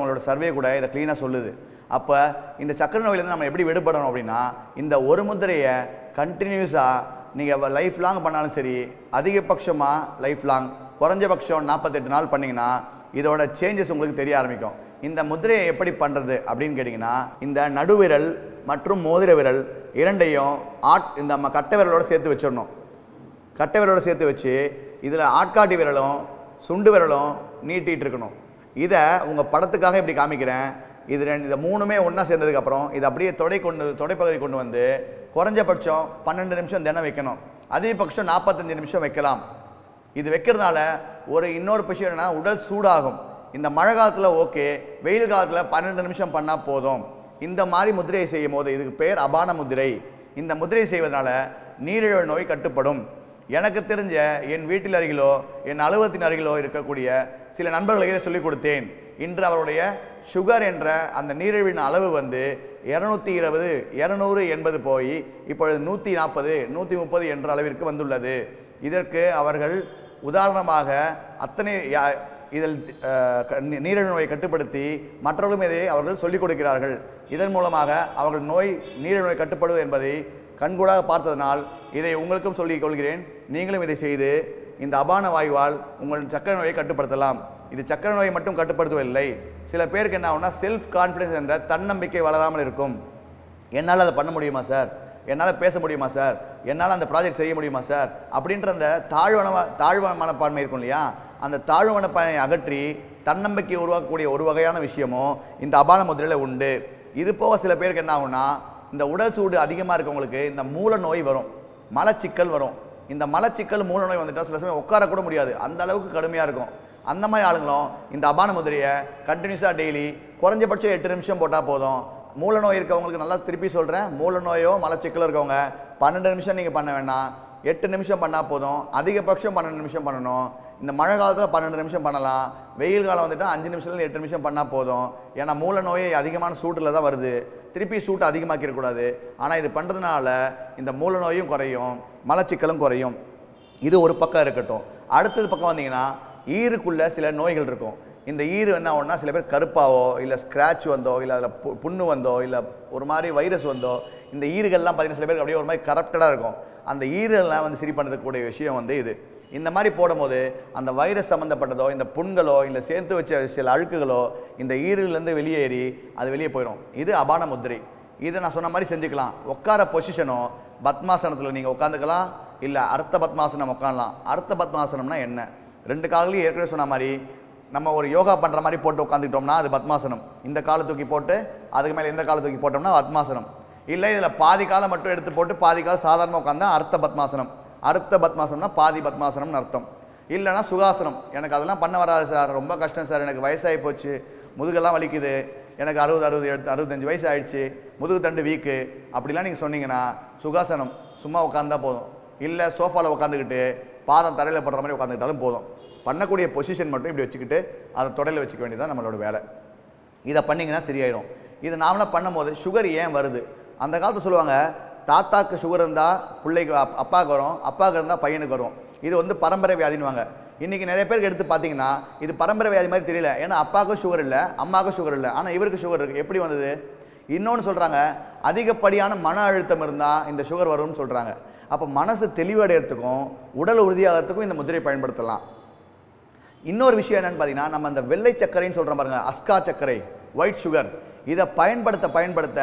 உங்களோட சர்வே கூட இதை க்ளீனாக சொல்லுது. அப்போ இந்த சக்கரை நோயிலேருந்து நம்ம எப்படி விடுபடணும் அப்படின்னா, இந்த ஒரு முத்திரையை கண்டினியூஸாக நீங்கள் லைஃப் லாங் பண்ணாலும் சரி, அதிகபட்சமாக லைஃப் லாங் குறைஞ்சபட்சம் 48 நாள் பண்ணிங்கன்னா இதோட சேஞ்சஸ் உங்களுக்கு தெரிய ஆரம்பிக்கும். இந்த முத்திரையை எப்படி பண்ணுறது அப்படின்னு கேட்டிங்கன்னா, இந்த நடுவிரல் மற்றும் மோதிர விரல் இரண்டையும் இந்த நம்ம கட்டை விரலோடு சேர்த்து வச்சிடணும். கட்டை விரலோடு சேர்த்து வச்சு இதில் ஆட்காட்டி விரலும் சுண்டு விரலும் நீட்டிகிட்டு இருக்கணும். இதை உங்கள் படத்துக்காக இப்படி காமிக்கிறேன். இந்த மூணுமே ஒன்றா சேர்ந்ததுக்கப்புறம் இதை அப்படியே தொடைப்பகுதி கொண்டு வந்து குறைஞ்சபட்சம் 12 நிமிஷம் தினம் வைக்கணும். அதிகபட்சம் 45 நிமிஷம் வைக்கலாம். இது வைக்கிறதுனால இன்னொரு விஷயம் என்னென்னா, உடல் சூடாகும். இந்த மழை காலத்தில் ஓகே, வெயில் காலத்தில் 12 நிமிஷம் பண்ணால் போதும். இந்த மாதிரி முத்திரையை செய்யும் போது, இதுக்கு பேர் அபான முத்திரை. இந்த முத்திரையை செய்வதனால நீரிழிவு நோய் கட்டுப்படும். எனக்கு தெரிஞ்ச என் வீட்டில் அருகிலோ என் அலுவலகத்தின் அருகிலோ இருக்கக்கூடிய சில நண்பர்களுக்கு இதை சொல்லிக் கொடுத்தேன். இன்று அவருடைய சுகர் என்ற அந்த நீரிழிவின் அளவு 220 280 போய் இப்பொழுது 140 130 என்ற அளவிற்கு வந்துள்ளது. இதற்கு அவர்கள் உதாரணமாக இதில் நீரிழிவு நோயை கட்டுப்படுத்தி மற்றவர்களும் இதை அவர்கள் சொல்லிக் கொடுக்கிறார்கள். இதன் மூலமாக அவர்கள் நீரிழிவு நோய் கட்டுப்படுவது என்பதை கண்கூடாக பார்த்ததனால் இதை உங்களுக்கும் சொல்லிக் கொள்கிறேன். நீங்களும் இதை செய்து இந்த அபான வாயுவால் உங்கள் சக்கரை நோயை கட்டுப்படுத்தலாம். இது சக்கரை நோயை மட்டும் கட்டுப்படுத்தவில்லை. சில பேருக்கு என்ன ஆகும்னா, செல்ஃப் கான்ஃபிடன்ஸ் என்ற தன்னம்பிக்கை வளராமல் இருக்கும். என்னால் அதை பண்ண முடியுமா சார், என்னால் பேச முடியுமா சார், என்னால் அந்த ப்ராஜெக்ட் செய்ய முடியுமா சார் அப்படின்ற அந்த தாழ்வு மனப்பான்மை இருக்கும் இல்லையா, அந்த தாழ்வு மனப்பான்மையை அகற்றி தன்னம்பிக்கை உருவாக்கக்கூடிய ஒரு வகையான விஷயமும் இந்த அபான முத்திரையில் உண்டு. இது போக சில பேருக்கு என்ன ஆகும்னா, இந்த உடல் சூடு அதிகமாக இருக்கவங்களுக்கு இந்த மூல நோய் வரும், மலச்சிக்கல் வரும். இந்த மலச்சிக்கல் மூல நோய் வந்துட்டால் சில சமயம் உட்காரக்கூட முடியாது, அந்த அளவுக்கு கடுமையாக இருக்கும். அந்த மாதிரி ஆளுங்களும் இந்த அபான முத்திரையை கண்டினியூஸாக டெய்லி குறைஞ்சபட்சம் 8 நிமிஷம் போட்டால் போதும். மூல நோய் இருக்கவங்களுக்கு நல்லா திருப்பி சொல்கிறேன், மூல நோயோ மலச்சிக்கலோ இருக்கவங்க 12 நிமிஷம் நீங்கள் பண்ண வேண்டாம், 8 நிமிஷம் பண்ணால் போதும். அதிகபட்சம் 12 நிமிஷம் பண்ணணும். இந்த மழை காலத்தில் 12 நிமிஷம் பண்ணலாம். வெயில் காலம் வந்துட்டால் 5 நிமிஷத்துலேருந்து 8 நிமிஷம் பண்ணால் போதும். ஏன்னா மூல நோயை அதிகமான சூட்டில் தான் வருது, திருப்பி சூட்டை அதிகமாக்கிடக்கூடாது. ஆனால் இது பண்ணுறதுனால இந்த மூல நோயும் குறையும், மலச்சிக்கலும் குறையும். இது ஒரு பக்கம் இருக்கட்டும். அடுத்தது பக்கம் வந்தீங்கன்னா, ஈருக்குள்ளே சில நோய்கள் இருக்கும். இந்த ஈரு என்ன ஆகும்னா, சில பேர் கருப்பாவோ இல்லை ஸ்க்ராட்ச் வந்தோ இல்லை அதில் புண்ணு வந்தோ இல்லை ஒரு மாதிரி வைரஸ் வந்தோ, இந்த ஈறுகள்லாம் பார்த்தீங்கன்னா சில பேருக்கு அப்படியே ஒரு மாதிரி கரப்டடாக இருக்கும். அந்த ஈரெல்லாம் சரி பண்ணுறதுக்கூடிய விஷயம் இது. இந்த மாதிரி போடும்போது அந்த வைரஸ் சம்மந்தப்பட்டதோ இந்த புண்களோ இல்லை சேர்த்து வச்ச சில அழுக்குகளோ இந்த ஈரிலேருந்து வெளியேறி அது வெளியே போயிடும். இது அபான முத்திரை. இதை நான் சொன்ன மாதிரி செஞ்சுக்கலாம். உட்கார பொசிஷனோ பத்மாசனத்தில் நீங்கள் உட்காந்துக்கலாம், இல்லை அர்த்த பத்மாசனம் உட்காரலாம். அர்த்த பத்மாசனம்னா என்ன, 2 கால்களையும் ஏற்கனவே சொன்ன மாதிரி நம்ம ஒரு யோகா பண்ணுற மாதிரி போட்டு உட்காந்துக்கிட்டோம்னா அது பத்மாசனம். இந்த காலை தூக்கி போட்டு அதுக்கு மேலே இந்த காலை தூக்கி போட்டோம்னா பத்மாசனம். இல்லை இதில் பாதி காலை மட்டும் எடுத்து போட்டு பாதி கால் சாதாரணமாக உட்காந்தா அர்த்த பத்மாசனம். அர்த்த பத்மாசனம்னா பாதி பத்மாசனம்னு அர்த்தம். இல்லைனா சுகாசனம். எனக்கு அதெல்லாம் பண்ண வராது சார், ரொம்ப கஷ்டம் சார், எனக்கு வயசாகி போச்சு, முதுகெல்லாம் வலிக்குது, எனக்கு 65 வயசு ஆயிடுச்சு, முதுகு தண்டு வீக்கு அப்படிலாம் நீங்கள் சொன்னீங்கன்னா சுகாசனம் சும்மா உட்காந்தா போதும். இல்லை சோஃபாவில் உட்காந்துக்கிட்டு பாதம் தரையில் படுற மாதிரி உட்காந்துக்கிட்டாலும் போதும். பண்ணக்கூடிய பொசிஷன் மட்டும் இப்படி வச்சுக்கிட்டு அதை தொடையில் வச்சுக்க வேண்டியதான் நம்மளோட வேலை. இதை பண்ணிங்கன்னா சரியாயிடும். இது நாமளாக பண்ணும்போது சுகர் ஏன் வருது, அந்த காலத்தில் சொல்லுவாங்க, தாத்தாக்கு சுகர் இருந்தால் பிள்ளைக்கு அப்பாவுக்கு வரும், அப்பாவுக்கு இருந்தால் பையனுக்கு வரும். இது பரம்பரை வியாதின்னுவாங்க. இன்றைக்கி நிறைய பேருக்கு எடுத்து பார்த்தீங்கன்னா இது பரம்பரை வியாதி மாதிரி தெரியல. ஏன்னா அப்பாவுக்கும் சுகர் இல்லை, அம்மாவுக்கும் சுகர் இல்லை, ஆனால் இவருக்கு சுகர் இருக்குது. எப்படி வந்தது? இன்னொன்று சொல்கிறாங்க, அதிகப்படியான மன அழுத்தம் இருந்தால் இந்த சுகர் வரும்னு சொல்கிறாங்க. அப்போ மனசு தெளிவடைகிறதுக்கும் உடல் உறுதியாகிறதுக்கும் இந்த முத்திரை பயன்படுத்தலாம். இன்னொரு விஷயம் என்னென்னு பார்த்தீங்கன்னா, நம்ம அந்த வெள்ளை சர்க்கரைன்னு சொல்கிறோம் பாருங்க, அஸ்கா சர்க்கரை, ஒயிட் சுகர், இதை பயன்படுத்த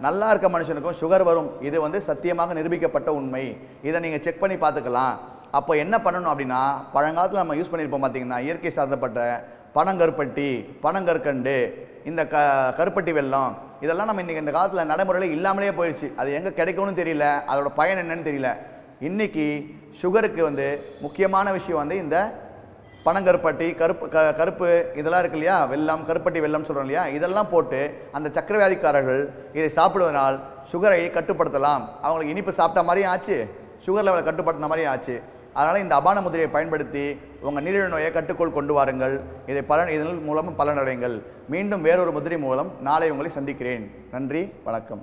நல்லா இருக்க மனுஷனுக்கும் சுகர் வரும். இது சத்தியமாக நிரூபிக்கப்பட்ட உண்மை. இதை நீங்கள் செக் பண்ணி பார்த்துக்கலாம். அப்போ என்ன பண்ணணும் அப்படின்னா, பழங்காலத்தில் நம்ம யூஸ் பண்ணியிருப்போம் பார்த்தீங்கன்னா, இயற்கை சார்ந்தப்பட்ட பனங்கருப்பட்டி, பனங்கற்கண்டு, இந்த கருப்பட்டி வெல்லம், இதெல்லாம் நம்ம இன்றைக்கி இந்த காலத்தில் நடைமுறையில் இல்லாமலே போயிடுச்சு. அது எங்கே கிடைக்கும்னு தெரியல, அதோட பயன் என்னன்னு தெரியல. இன்றைக்கி சுகருக்கு முக்கியமான விஷயம் இந்த பனங்கருப்பட்டி, கருப்பு இதெல்லாம் இருக்கு இல்லையா, வெல்லம், கருப்பட்டி வெல்லம் சொல்கிறோம் இல்லையா, இதெல்லாம் போட்டு அந்த சக்கரை வியாதிக்காரர்கள் இதை சாப்பிடுவதனால் சுகரை கட்டுப்படுத்தலாம். அவங்களுக்கு இனிப்பு சாப்பிட்ட மாதிரியும் ஆச்சு, சுகர் லெவலை கட்டுப்படுத்தின மாதிரியும் ஆச்சு. அதனால் இந்த அபான முத்திரையை பயன்படுத்தி உங்கள் நீரிழிவு நோயை கட்டுக்குள் கொண்டு வாருங்கள். இதன் மூலம் பலனடையுங்கள். மீண்டும் வேறொரு முத்திரை மூலம் நாளை உங்களை சந்திக்கிறேன். நன்றி, வணக்கம்.